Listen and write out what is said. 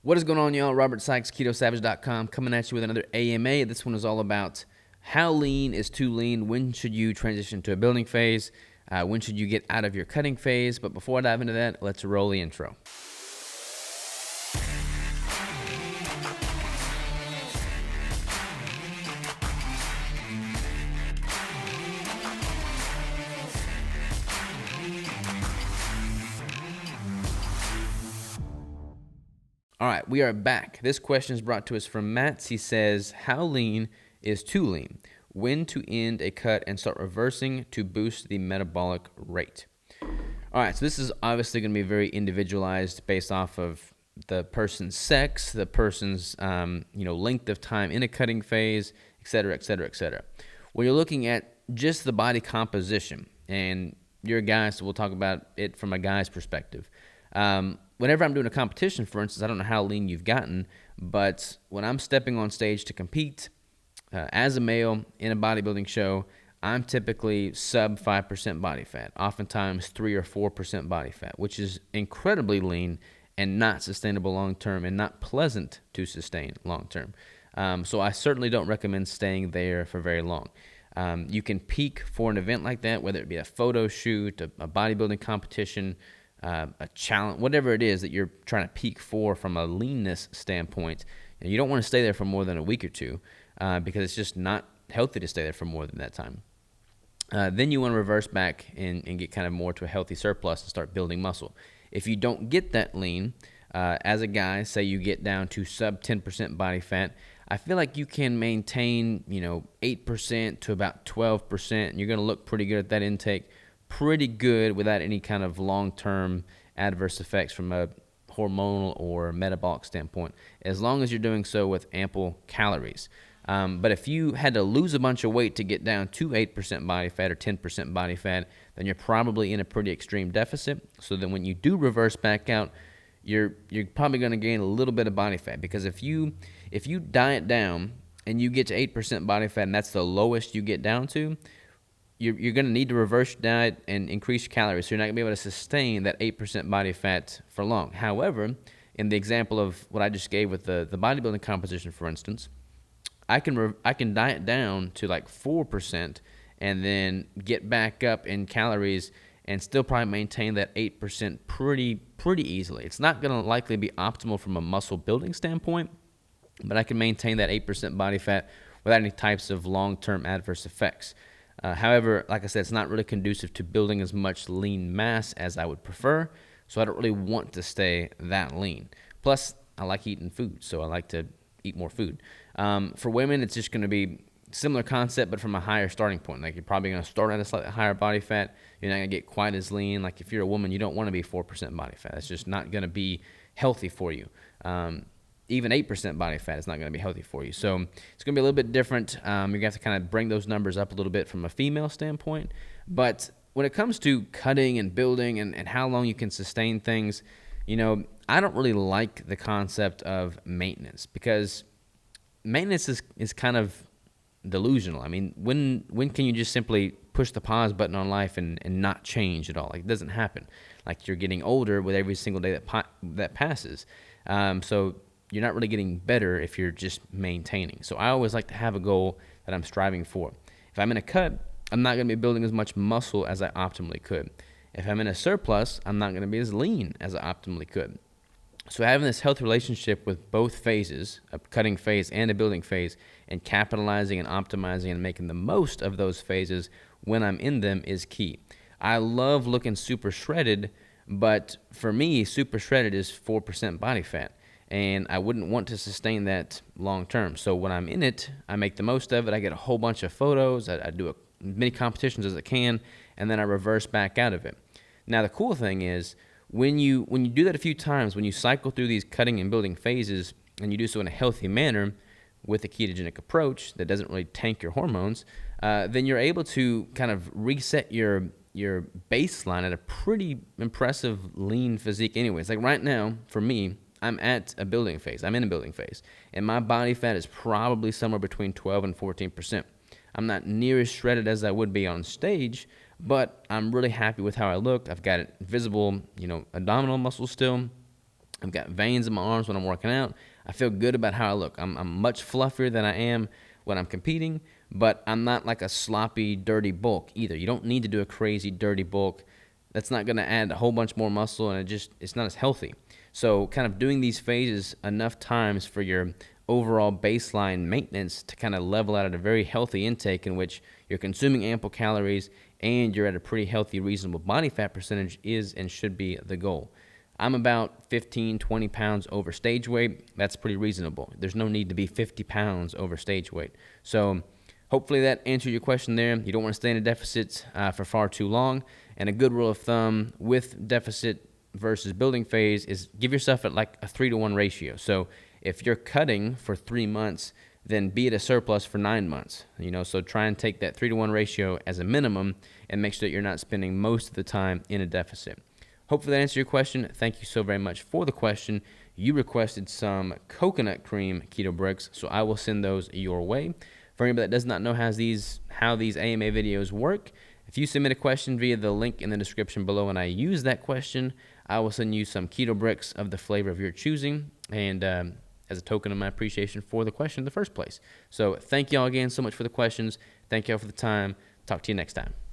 What is going on, y'all? Robert Sykes, KetoSavage.com, coming at you with another AMA. This one is all about how lean is too lean. When should you transition to a building phase? When should you get out of your cutting phase? But before I dive into that, let's roll the intro. All right, we are back. This question is brought to us from Matt. He says, how lean is too lean? When to end a cut and start reversing to boost the metabolic rate? All right, so this is obviously going to be very individualized based off of the person's sex, the person's length of time in a cutting phase, et cetera, et cetera, et cetera. When you're looking at just the body composition, and you're a guy, so we'll talk about it from a guy's perspective. Whenever I'm doing a competition, for instance, I don't know how lean you've gotten, but when I'm stepping on stage to compete as a male in a bodybuilding show, I'm typically sub 5% body fat, oftentimes 3 or 4% body fat, which is incredibly lean and not sustainable long-term and not pleasant to sustain long-term. So I certainly don't recommend staying there for very long. You can peak for an event like that, whether it be a photo shoot, a bodybuilding competition, a challenge, whatever it is that you're trying to peak for from a leanness standpoint. And you don't want to stay there for more than a week or two because it's just not healthy to stay there for more than that time. Then you want to reverse back and get kind of more to a healthy surplus and start building muscle. If you don't get that lean, as a guy, say you get down to sub 10% body fat, I feel like you can maintain, 8% to about 12%. And you're going to look pretty good at that intake, pretty good without any kind of long-term adverse effects from a hormonal or metabolic standpoint, as long as you're doing so with ample calories. But if you had to lose a bunch of weight to get down to 8% body fat or 10% body fat, then you're probably in a pretty extreme deficit. So then when you do reverse back out, you're probably going to gain a little bit of body fat, because if you diet down and you get to 8% body fat and that's the lowest you get down to, you're going to need to reverse your diet and increase your calories, so you're not going to be able to sustain that 8% body fat for long. However, in the example of what I just gave with the bodybuilding composition, for instance, I can diet down to like 4% and then get back up in calories and still probably maintain that 8% pretty easily. It's not going to likely be optimal from a muscle building standpoint, but I can maintain that 8% body fat without any types of long-term adverse effects. However, like I said, it's not really conducive to building as much lean mass as I would prefer, so I don't really want to stay that lean. Plus, I like eating food, so I like to eat more food. For women, it's just going to be similar concept, but from a higher starting point. Like, you're probably going to start at a slightly higher body fat. You're not going to get quite as lean. Like, if you're a woman, you don't want to be 4% body fat. It's just not going to be healthy for you. Even 8% body fat is not going to be healthy for you. So it's going to be a little bit different. You're going to have to kind of bring those numbers up a little bit from a female standpoint. But when it comes to cutting and building and how long you can sustain things, I don't really like the concept of maintenance, because maintenance is kind of delusional. I mean, when can you just simply push the pause button on life and not change at all? Like, it doesn't happen. Like, you're getting older with every single day that passes. So you're not really getting better if you're just maintaining. So I always like to have a goal that I'm striving for. If I'm in a cut, I'm not going to be building as much muscle as I optimally could. If I'm in a surplus, I'm not going to be as lean as I optimally could. So having this healthy relationship with both phases, a cutting phase and a building phase, and capitalizing and optimizing and making the most of those phases when I'm in them is key. I love looking super shredded, but for me, super shredded is 4% body fat, and I wouldn't want to sustain that long term. So when I'm in it, I make the most of it. I get a whole bunch of photos. I do as many competitions as I can, and then I reverse back out of it. Now, the cool thing is, when you do that a few times, when you cycle through these cutting and building phases, and you do so in a healthy manner with a ketogenic approach that doesn't really tank your hormones, then you're able to kind of reset your baseline at a pretty impressive lean physique anyways. Like, right now, for me, I'm at a building phase. I'm in a building phase, and my body fat is probably somewhere between 12 and 14%. I'm not near as shredded as I would be on stage, but I'm really happy with how I looked. I've got visible, abdominal muscle still. I've got veins in my arms when I'm working out. I feel good about how I look. I'm much fluffier than I am when I'm competing, but I'm not like a sloppy, dirty bulk either. You don't need to do a crazy, dirty bulk. That's not going to add a whole bunch more muscle, and it's not as healthy. So kind of doing these phases enough times for your overall baseline maintenance to kind of level out at a very healthy intake in which you're consuming ample calories and you're at a pretty healthy, reasonable body fat percentage is and should be the goal. I'm about 15, 20 pounds over stage weight. That's pretty reasonable. There's no need to be 50 pounds over stage weight. So hopefully that answered your question there. You don't want to stay in a deficit for far too long. And a good rule of thumb with deficit versus building phase is give yourself at like a 3-to-1 ratio. So if you're cutting for 3 months, then be at a surplus for 9 months. So try and take that 3-to-1 ratio as a minimum and make sure that you're not spending most of the time in a deficit. Hopefully that answered your question. Thank you so very much for the question. You requested some coconut cream keto bricks, so I will send those your way. For anybody that does not know how these A.M.A videos work, if you submit a question via the link in the description below and I use that question, I will send you some keto bricks of the flavor of your choosing, and as a token of my appreciation for the question in the first place. So thank y'all again so much for the questions. Thank y'all for the time. Talk to you next time.